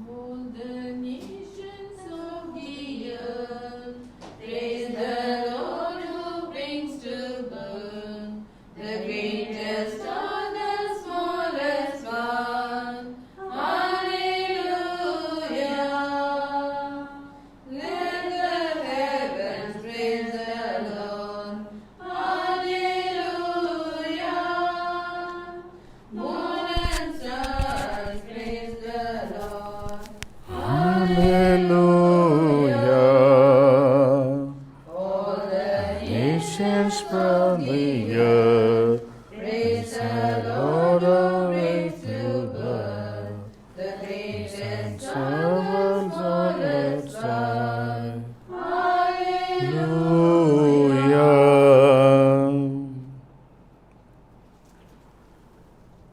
All the nations of the earth, praise the Lord who brings to birth the greatest or the smallest one. Hallelujah. Let the heavens praise the Lord. Hallelujah. Moon and stars praise the Lord. Hallelujah. All the Nations from the earth, praise the Lord who brings to birth the greatest or the smallest one. Hallelujah. Hallelujah.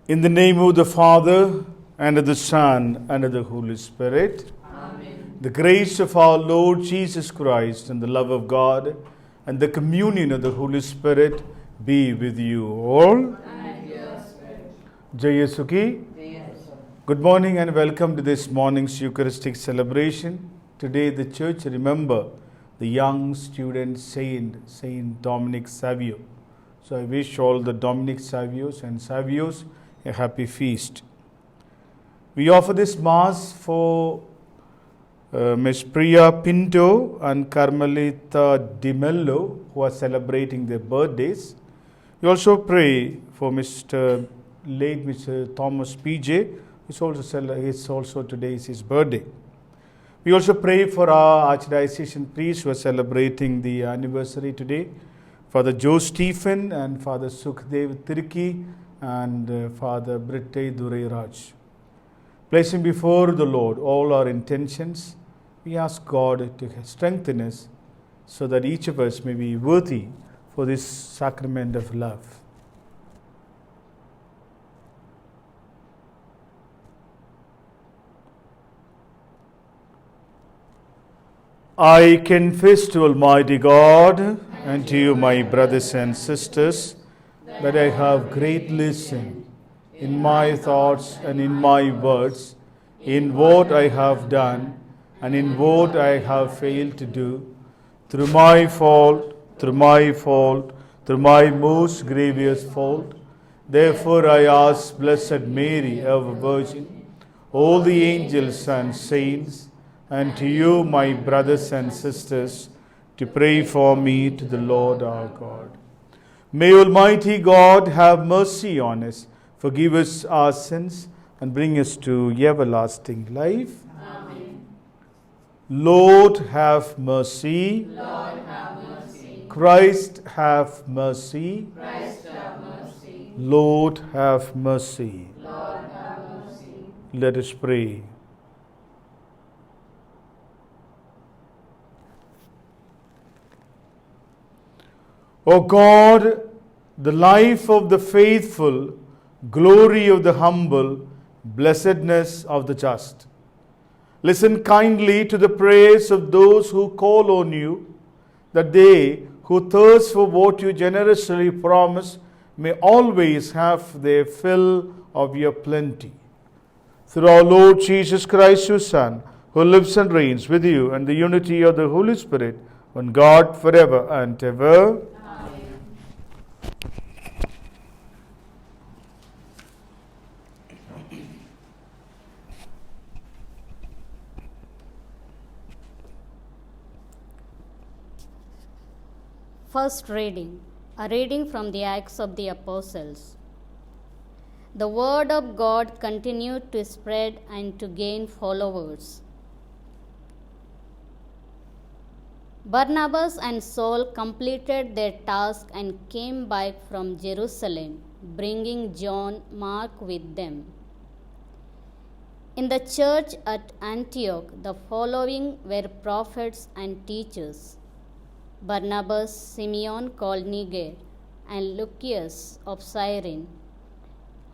In the name of the Father, and of the Son, and of the Holy Spirit, Amen. the grace of our Lord Jesus Christ, and the love of God, and the communion of the Holy Spirit be with you all. And your spirit. Jai Sukhi. Good morning and welcome to this morning's Eucharistic celebration. Today the church remember the young student Saint Dominic Savio. So I wish all the Dominic Savios and Savios a happy feast. We offer this Mass for Ms. Priya Pinto and Carmelita Di Mello, who are celebrating their birthdays. We also pray for late Mr. Thomas P.J., today is his birthday. We also pray for our Archdiocesan priests who are celebrating the anniversary today, Father Joe Stephen and Father Sukhdev Tirki and Father Britte Dureraj. Placing before the Lord all our intentions, we ask God to strengthen us so that each of us may be worthy for this sacrament of love. I confess to Almighty God and to you, my brothers and sisters, that I have greatly sinned in my thoughts and in my words, in what I have done and in what I have failed to do, through my most grievous fault. Therefore I ask Blessed Mary, ever Virgin, all the angels and saints, and to you, my brothers and sisters, to pray for me to the Lord our God. May Almighty God have mercy on us, forgive us our sins, and bring us to everlasting life. Amen. Lord, have mercy. Lord, have mercy. Christ, have mercy. Christ, have mercy. Lord, have mercy. Lord, have mercy. Let us pray. O God, the life of the faithful, glory of the humble, blessedness of the just. Listen kindly to the prayers of those who call on you, that they who thirst for what you generously promise may always have their fill of your plenty. Through our Lord Jesus Christ, your Son, who lives and reigns with you in the unity of the Holy Spirit, one God forever and ever. First reading, a reading from the Acts of the Apostles. The word of God continued to spread and to gain followers. Barnabas and Saul completed their task and came back from Jerusalem, bringing John Mark with them. In the church at Antioch, the following were prophets and teachers: Barnabas, Simeon called Niger, and Lucius of Cyrene,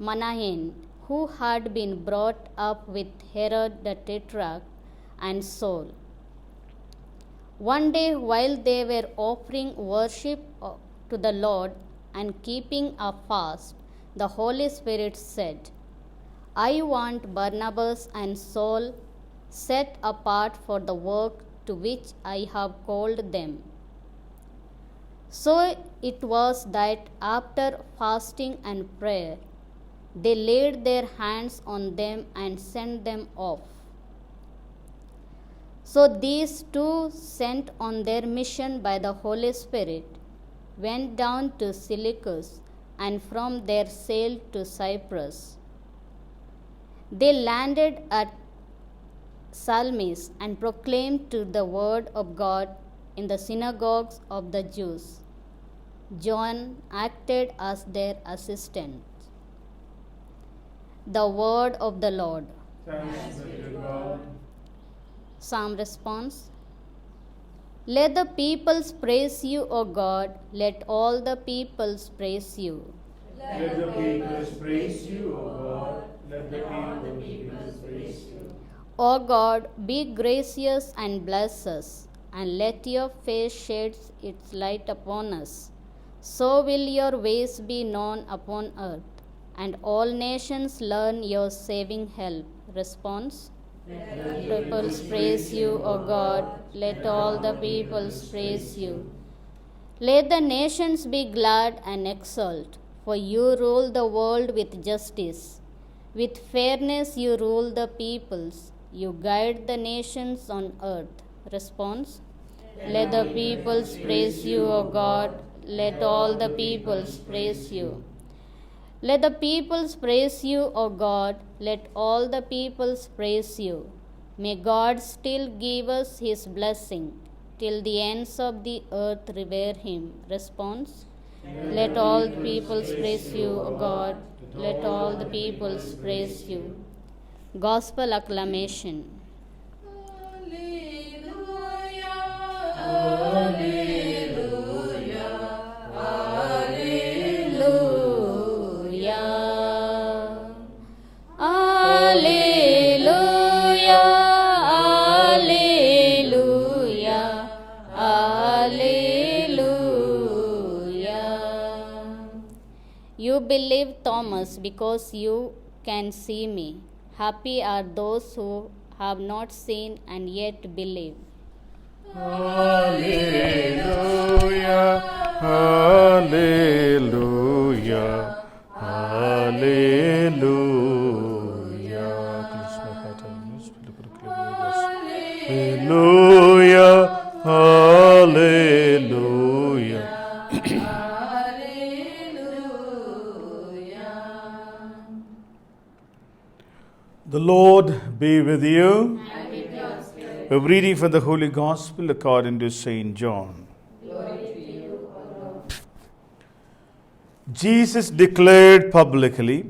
Manahen, who had been brought up with Herod the Tetrarch, and Saul. One day, while they were offering worship to the Lord and keeping a fast, the Holy Spirit said, I want Barnabas and Saul set apart for the work to which I have called them. So it was that after fasting and prayer, they laid their hands on them and sent them off. So these two, sent on their mission by the Holy Spirit, went down to Seleucus and from there sailed to Cyprus. They landed at Salamis and proclaimed to the word of God in the synagogues of the Jews. John acted as their assistant. The word of the Lord. Thanks be to God. Psalm response. Let the peoples praise you, O God. Let all the peoples praise you. Let the peoples praise you, O God. Let the peoples praise you. O God, be gracious and bless us, and let your face shed its light upon us. So will your ways be known upon earth, and all nations learn your saving help. Response. Peoples praise you, O God. Let all the peoples praise you. Let the nations be glad and exult, for you rule the world with justice. With fairness you rule the peoples. You guide the nations on earth. Response. Let the peoples praise you, O God. Let all the peoples praise you. Let the peoples praise you, O God. Let all the peoples praise you. May God still give us his blessing, till the ends of the earth revere him. Response. Let all the peoples praise you, O God. Let all the peoples praise you. Gospel acclamation. Hallelujah, hallelujah, Hallelujah. Hallelujah. Hallelujah. Hallelujah. You believe, Thomas, because you can see me. Happy are those who have not seen and yet believe. Hallelujah, hallelujah, hallelujah. Hallelujah, hallelujah. The Lord be with you. A reading from the Holy Gospel according to St. John. Jesus declared publicly,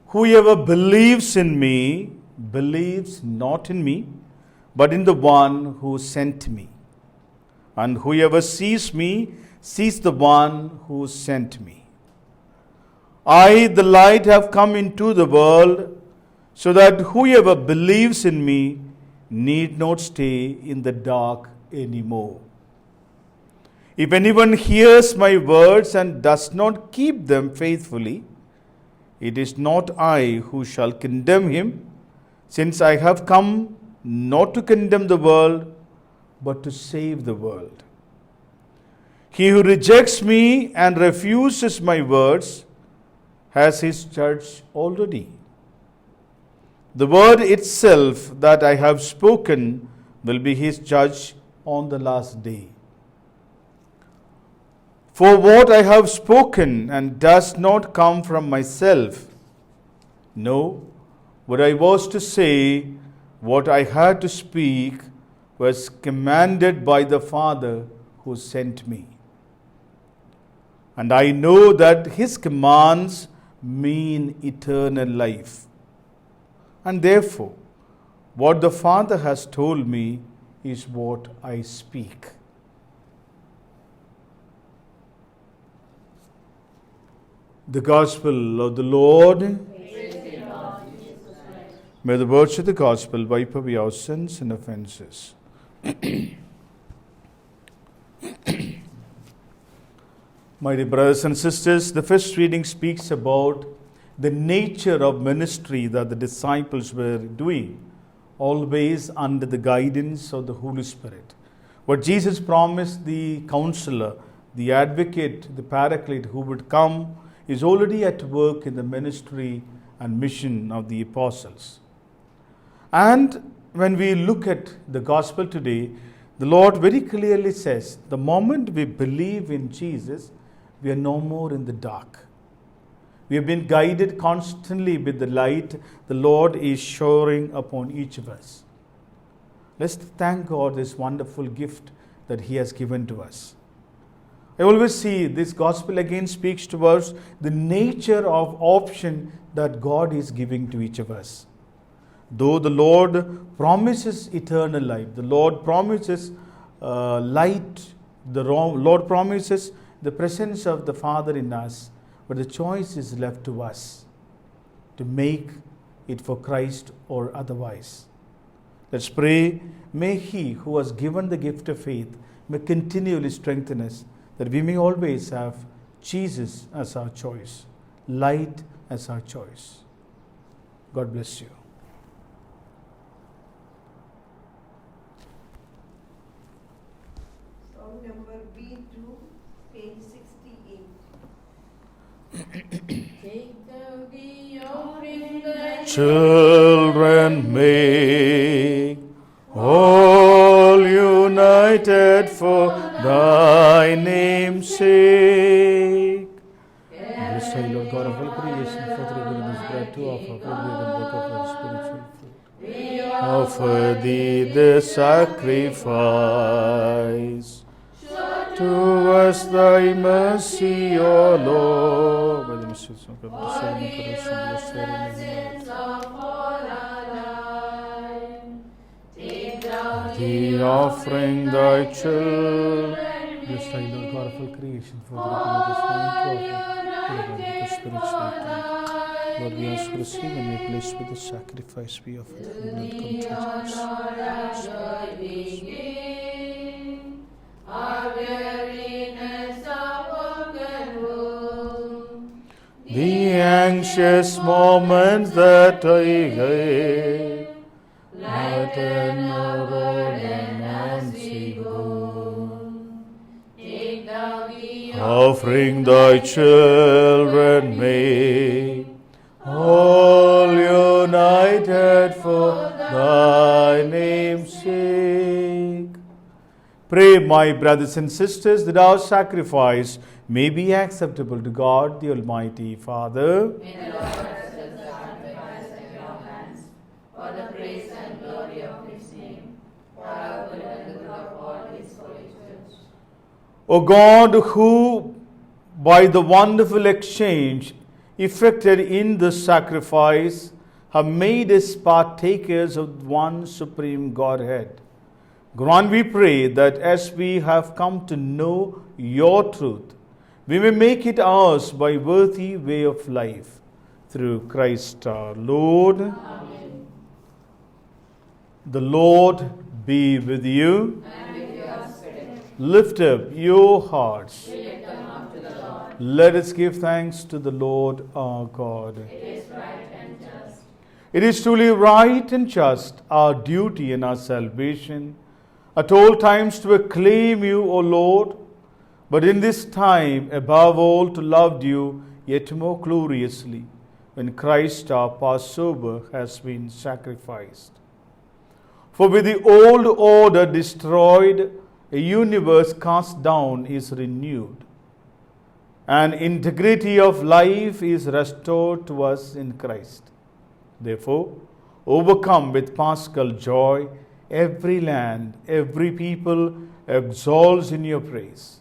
"Whoever believes in me believes not in me, but in the one who sent me. And whoever sees me sees the one who sent me. I, the light, have come into the world, so that whoever believes in me need not stay in the dark anymore. If anyone hears my words and does not keep them faithfully, it is not I who shall condemn him, since I have come not to condemn the world, but to save the world. He who rejects me and refuses my words has his judge already. The word itself that I have spoken will be his judge on the last day. For what I have spoken and does not come from myself. No, what I was to say, what I had to speak, was commanded by the Father who sent me. And I know that his commands mean eternal life. And therefore, what the Father has told me is what I speak." The Gospel of the Lord. May the words of the Gospel wipe away our sins and offenses. My dear brothers and sisters, the first reading speaks about the nature of ministry that the disciples were doing, always under the guidance of the Holy Spirit. What Jesus promised, the counselor, the advocate, the paraclete who would come, is already at work in the ministry and mission of the apostles. And when we look at the gospel today, the Lord very clearly says, the moment we believe in Jesus, we are no more in the dark. We have been guided constantly with the light the Lord is showering upon each of us. Let's thank God this wonderful gift that He has given to us. I always see this gospel again speaks to us the nature of option that God is giving to each of us. Though the Lord promises eternal life, the Lord promises light, the Lord promises the presence of the Father in us, but the choice is left to us to make it for Christ or otherwise. Let's pray. May He who has given the gift of faith may continually strengthen us, that we may always have Jesus as our choice, light as our choice. God bless you. Song number B2, page 68. Take the offering that Children, make all united for Thy name's sake. Blessed are you, Lord God of all creation, for the revealing this bread to offer, for the work of our spiritual food. Offer Thee the sacrifice. To us Thy mercy, O Lord. By the mercy of God, the Son, and correction, blessed are the offering Thy children. Blessed are you, Lord God of all creation, for the revealing this wine to offer, for the spiritual food. Lord, we ask for receive and make place with the sacrifice we offer. The blood come to the anxious moments that I gave, let no road offering Thy children make, all united for Thy name's sake. Pray, my brothers and sisters, that our sacrifice may be acceptable to God, the Almighty Father. May the Lord accept the sacrifice at your hands, for the praise and glory of His name, for our good and the good of all His holy church. O God, who by the wonderful exchange effected in the sacrifice have made us partakers of one supreme Godhead, grant, we pray, that as we have come to know Your truth, we may make it ours by worthy way of life. Through Christ our Lord. Amen. The Lord be with you. And with your spirit. Lift up your hearts. We lift them up to the Lord. Let us give thanks to the Lord our God. It is right and just. It is truly right and just, our duty and our salvation, at all times to acclaim You, O Lord, but in this time, above all, to love You yet more gloriously, when Christ our Passover has been sacrificed. For with the old order destroyed, a universe cast down is renewed, and integrity of life is restored to us in Christ. Therefore, overcome with paschal joy, every land, every people exalts in Your praise.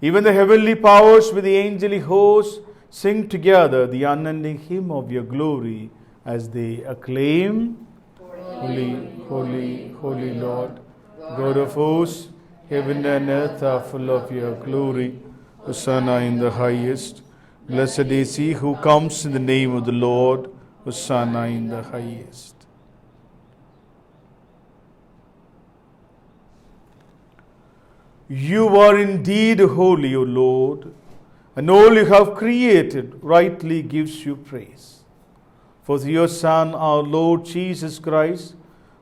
Even the heavenly powers with the angelic hosts sing together the unending hymn of Your glory as they acclaim, Holy, holy, holy Lord, God of hosts, heaven and earth are full of Your glory. Hosanna in the highest. Blessed is He who comes in the name of the Lord. Hosanna in the highest. You are indeed holy, O Lord, and all you have created rightly gives you praise. For through your Son, our Lord Jesus Christ,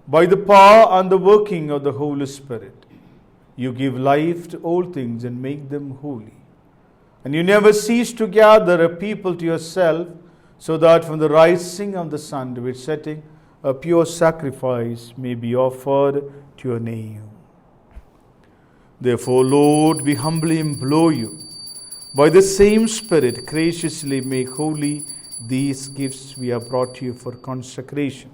by the power and the working of the Holy Spirit, you give life to all things and make them holy. And you never cease to gather a people to yourself, so that from the rising of the sun to its setting, a pure sacrifice may be offered to your name. Therefore, Lord, we humbly implore you, by the same Spirit, graciously make holy these gifts we have brought to you for consecration,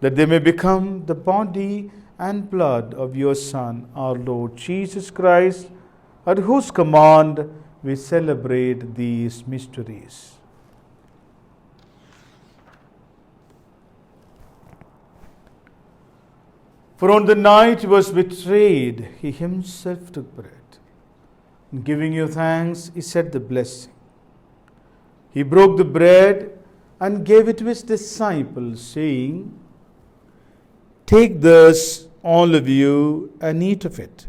that they may become the body and blood of your Son, our Lord Jesus Christ, at whose command we celebrate these mysteries. For on the night he was betrayed, he himself took bread. And giving you thanks, he said the blessing. He broke the bread and gave it to his disciples, saying, "Take this, all of you, and eat of it.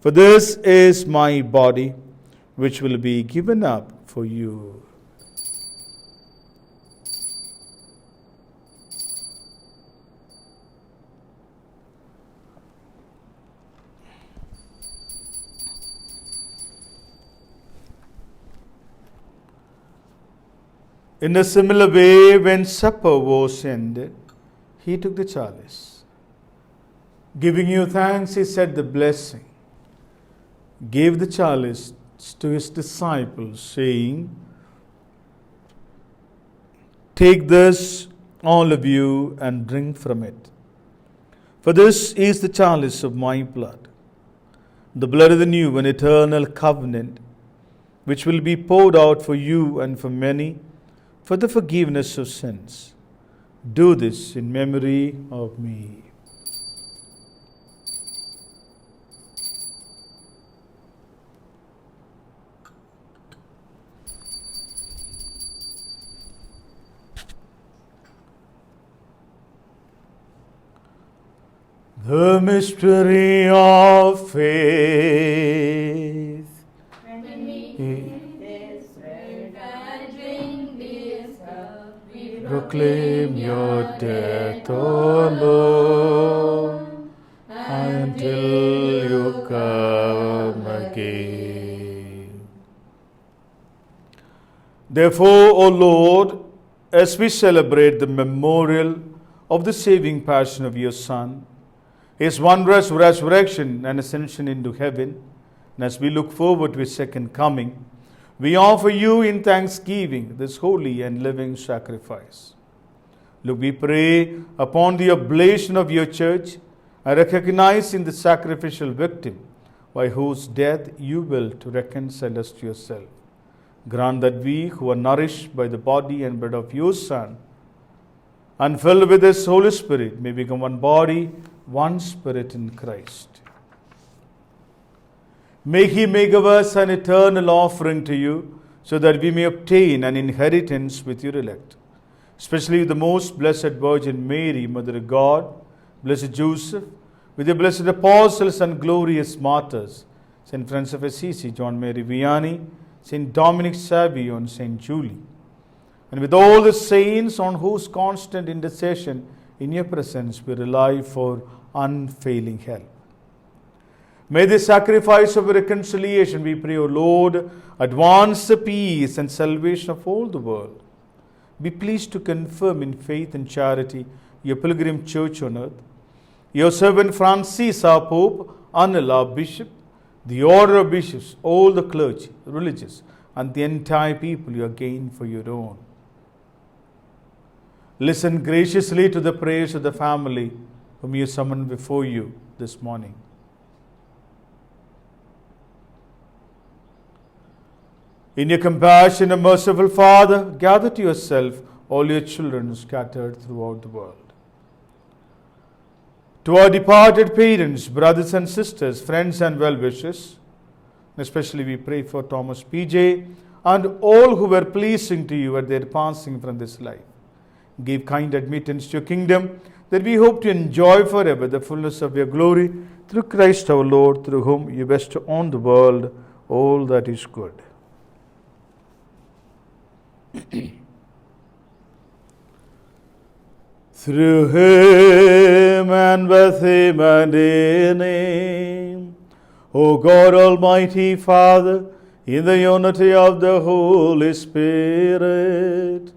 For this is my body, which will be given up for you." In a similar way, when supper was ended, he took the chalice. Giving you thanks, he said the blessing, gave the chalice to his disciples, saying, "Take this, all of you, and drink from it. For this is the chalice of my blood, the blood of the new and eternal covenant, which will be poured out for you and for many, for the forgiveness of sins. Do this in memory of me." The mystery of faith. When we eat this bread and drink this cup, we Proclaim your death, O Lord, until you come again. Therefore, O Lord, as we celebrate the memorial of the saving passion of your Son, his wondrous resurrection and ascension into heaven, and as we look forward to his second coming, we offer you in thanksgiving this holy and living sacrifice. Look, we pray upon the oblation of your church, and recognizing the sacrificial victim by whose death you will to reconcile us to yourself. Grant that we who are nourished by the body and blood of your Son and filled with his Holy Spirit may become one body, one spirit in Christ. May he make of us an eternal offering to you, so that we may obtain an inheritance with your elect, especially the most blessed Virgin Mary, Mother of God, blessed Joseph, with the blessed apostles and glorious martyrs, St. Francis of Assisi, John Mary Vianney, St. Dominic Savio, and St. Julie, and with all the saints on whose constant intercession in your presence we rely for unfailing help. May the sacrifice of reconciliation, we pray, O Lord, advance the peace and salvation of all the world. Be pleased to confirm in faith and charity your pilgrim church on earth, your servant Francis, our Pope, Anil, our Bishop, the order of bishops, all the clergy, religious, and the entire people you have gained for your own. Listen graciously to the prayers of the family whom you summoned before you this morning. In your compassion, O merciful Father, gather to yourself all your children scattered throughout the world. To our departed parents, brothers and sisters, friends and well-wishers, especially we pray for Thomas P.J. and all who were pleasing to you at their passing from this life. Give kind admittance to your kingdom, that we hope to enjoy forever the fullness of your glory, through Christ our Lord, through whom you bestow on the world all that is good. Through him and with him and in him, O God Almighty Father, in the unity of the Holy Spirit,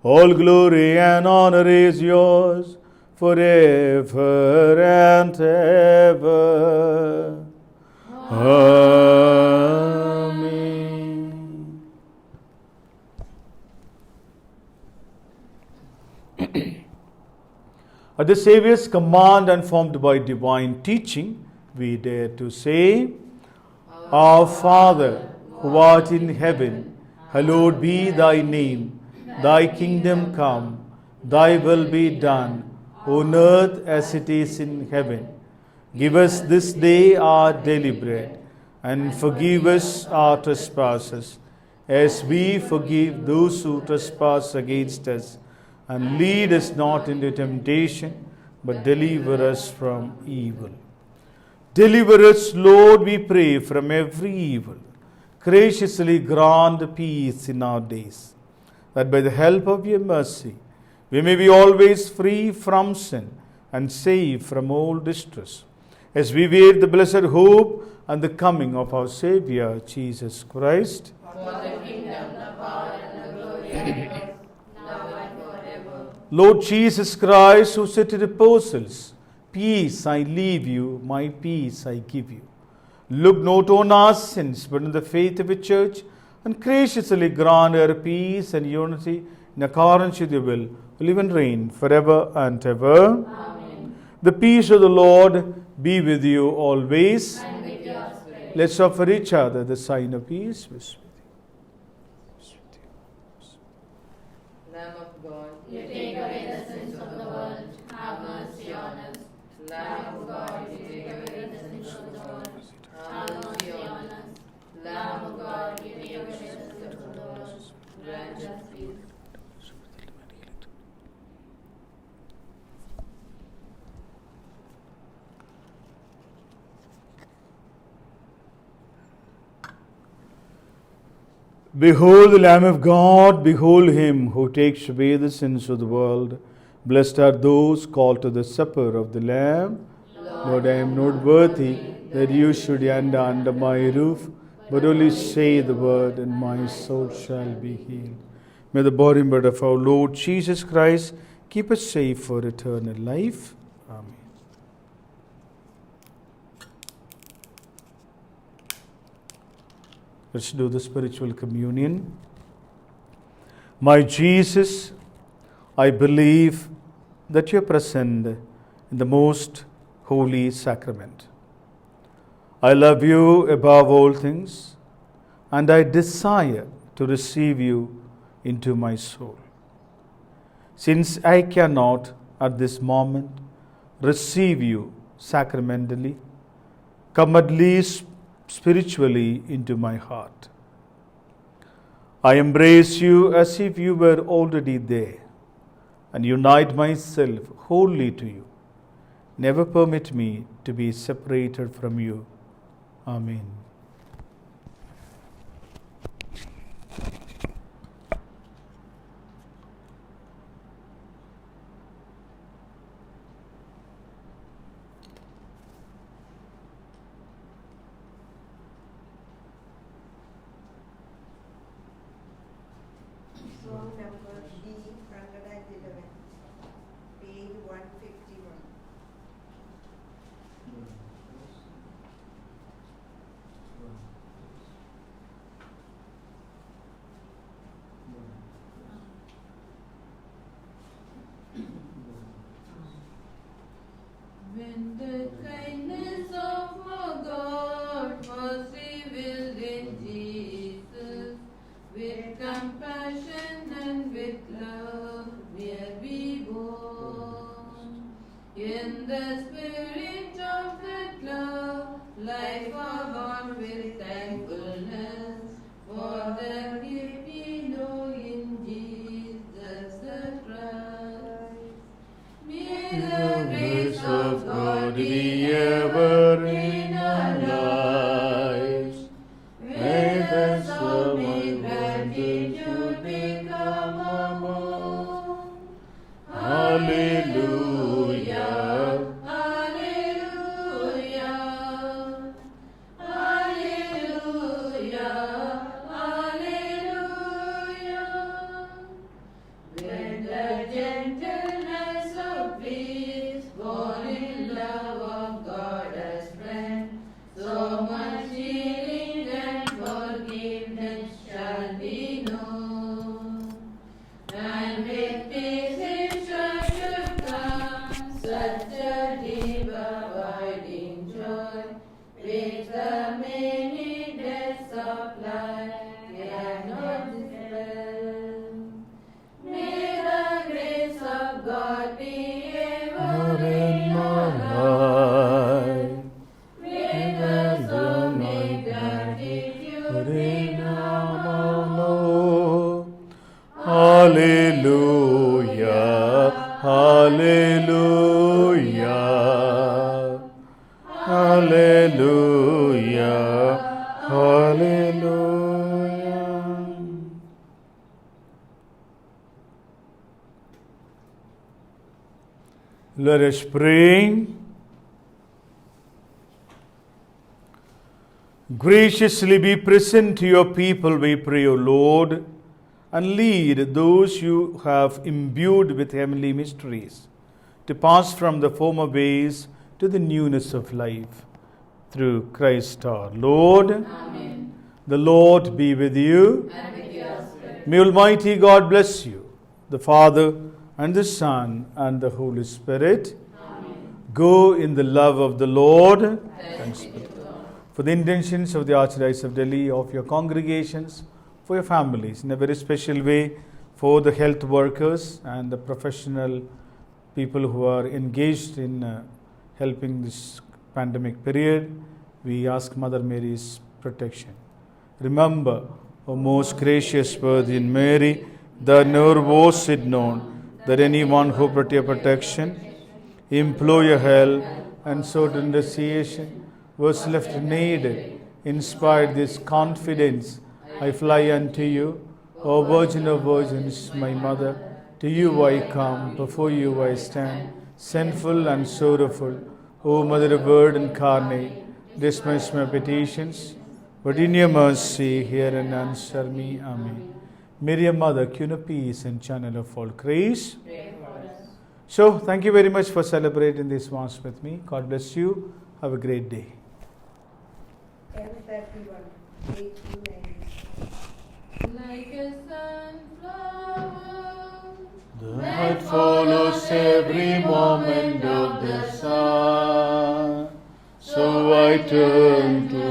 all glory and honor is yours forever and ever. Amen. At the Saviour's command and formed by divine teaching, we dare to say, Our Father, who art in heaven, hallowed be thy name. Thy kingdom come, thy will be done, on earth as it is in heaven. Give us this day our daily bread, and forgive us our trespasses, as we forgive those who trespass against us. And lead us not into temptation, but deliver us from evil. Deliver us, Lord, we pray, from every evil. Graciously grant peace in our days, that by the help of your mercy, we may be always free from sin and safe from all distress, as we wait the blessed hope and the coming of our Saviour, Jesus Christ. For the kingdom, the power, and the glory are yours, now and forever. Lord Jesus Christ, who said to the apostles, Peace I leave you, my peace I give you. Look not on our sins, but on the faith of the church, and graciously grant her peace and unity in accordance with your will, live and reign forever and ever. Amen. The peace of the Lord be with you always. And with your spirit. Let's offer each other the sign of peace. Lamb of God, you take away the sins of the world, have mercy on us. Lamb of God, you take away the sins of the world, have mercy on us. Lamb of God, you take away the sins of the world, grant us peace. Behold the Lamb of God, behold him who takes away the sins of the world. Blessed are those called to the supper of the Lamb. Lord, I am not worthy that you should enter under my roof, but only say the word, and my soul shall be healed. May the body and blood of our Lord Jesus Christ keep us safe for eternal life. Amen. Let's do the spiritual communion. My Jesus, I believe that you are present in the most holy sacrament. I love you above all things, and I desire to receive you into my soul. Since I cannot at this moment receive you sacramentally, come at least spiritually into my heart. I embrace you as if you were already there, and unite myself wholly to you. Never permit me to be separated from you. Amen. Song number D, 111, page 151. When the kindness of our God was revealed in Jesus, with compassion and with love were we born. In the spirit of that love, life abound with thankfulness for the gift we know in Jesus the Christ. May the grace of God be ever in our lives. May the soul may gratitude become such a deep abiding joy, which the many deaths of life cannot dispel. May the grace of God be ever in your life. May the soul make gratitude in our Lord. Hallelujah, hallelujah, hallelujah, hallelujah. Let us pray. Graciously be present to your people, we pray, O Lord, and lead those you have imbued with heavenly mysteries to pass from the former ways to the newness of life. Through Christ our Lord. Amen. The Lord be with you. And with your spirit. May Almighty God bless you, the Father and the Son and the Holy Spirit. Amen. Go in the love of the Lord. Thanks be to God. For the intentions of the Archdiocese of Delhi, of your congregations, for your families, in a very special way, for the health workers and the professional people who are engaged in helping this pandemic period, we ask Mother Mary's protection. Remember, O most gracious Virgin Mary, that never was it known that anyone who brought your protection, implore your help, and sought intercession, was left needed. Inspired this confidence, I fly unto you, O Virgin of Virgins, my Mother. To you I come, before you I stand, sinful and sorrowful. O Mother of Word incarnate, dismiss my petitions, but in your mercy hear and answer me. Amen. Mary, Mother, Queen of Peace and Channel of all grace. Pray for us. So, thank you very much for celebrating this Mass with me. God bless you. Have a great day. M31, page 290. Like a sunflower That follows every moment of the sun, so I turn to